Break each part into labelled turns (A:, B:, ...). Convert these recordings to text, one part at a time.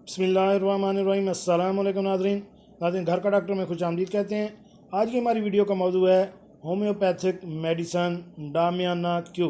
A: बिस्मिल्लाहिर्रहमानिर्रहीम। अस्सलाम वालेकुम नाज़रीन, घर का डॉक्टर में खुश आमदीद कहते हैं। आज की हमारी वीडियो का मौजू है होम्योपैथिक मेडिसन डामियाना क्यू,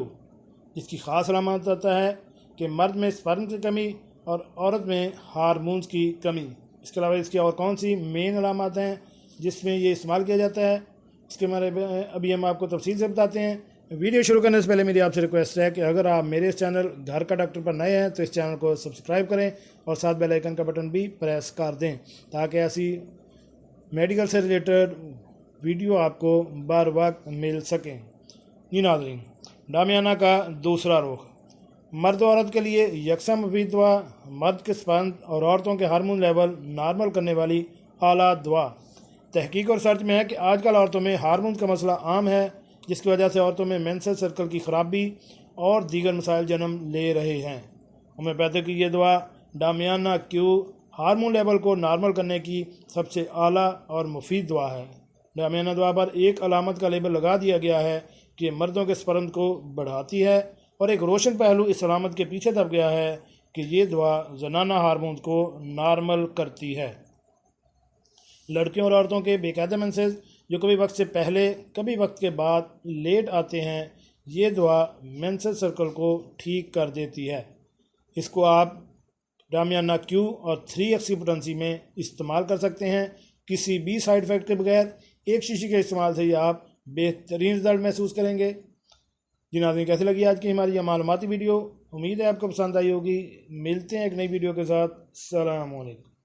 A: जिसकी ख़ास अलामत होता है कि मर्द में स्पर्म की कमी और औरत में हार्मोन्स की कमी। इसके अलावा इसकी और कौन सी मेन अलामत हैं जिसमें ये इस्तेमाल किया जाता है, इसके बारे में अभी हम आपको तफसील से बताते हैं। वीडियो शुरू करने से पहले मेरी आपसे रिक्वेस्ट है कि अगर आप मेरे इस चैनल घर का डॉक्टर पर नए हैं तो इस चैनल को सब्सक्राइब करें और साथ बेल आइकन का बटन भी प्रेस कर दें ताकि ऐसी मेडिकल से रिलेटेड वीडियो आपको बार वक्त मिल सकें। जी नाज़रीन, डामियाना का दूसरा रुख। मर्द और औरत के लिए यकसम मुफीद दवा, मर्द के स्पर्म और औरतों के हार्मोन लेवल नॉर्मल करने वाली आला दवा। तहकीक और सर्च में है कि आजकल औरतों में हार्मोन का मसला आम है, जिसकी वजह से औरतों में मेंस्ट्रुअल सर्कल की ख़राबी और दीगर मसाइल जन्म ले रहे हैं। होम्योपैथी की ये दवा डामियाना क्यू हार्मोन लेवल को नॉर्मल करने की सबसे आला और मुफीद दवा है। डामियाना दवा पर एक अलामत का लेबल लगा दिया गया है कि मर्दों के स्पर्म को बढ़ाती है, और एक रोशन पहलू इस अलामत के पीछे दब गया है कि ये दवा जनाना हार्मोन को नॉर्मल करती है। लड़कियों और औरतों के बेकायदा मेंसेस जो कभी वक्त से पहले कभी वक्त के बाद लेट आते हैं, ये दवा मेंस्ट्रुअल सर्कल को ठीक कर देती है। इसको आप डामियाना क्यू और 3-एक्सी पोटेंसी में इस्तेमाल कर सकते हैं, किसी भी साइड इफ़ेक्ट के बगैर। एक शीशी के इस्तेमाल से ही आप बेहतरीन रिजल्ट महसूस करेंगे। जी नाज़रीन, कैसी लगी आज की हमारी यह मालूमाती वीडियो? उम्मीद है आपको पसंद आई होगी। मिलते हैं एक नई वीडियो के साथ। अस्सलाम वालेकुम।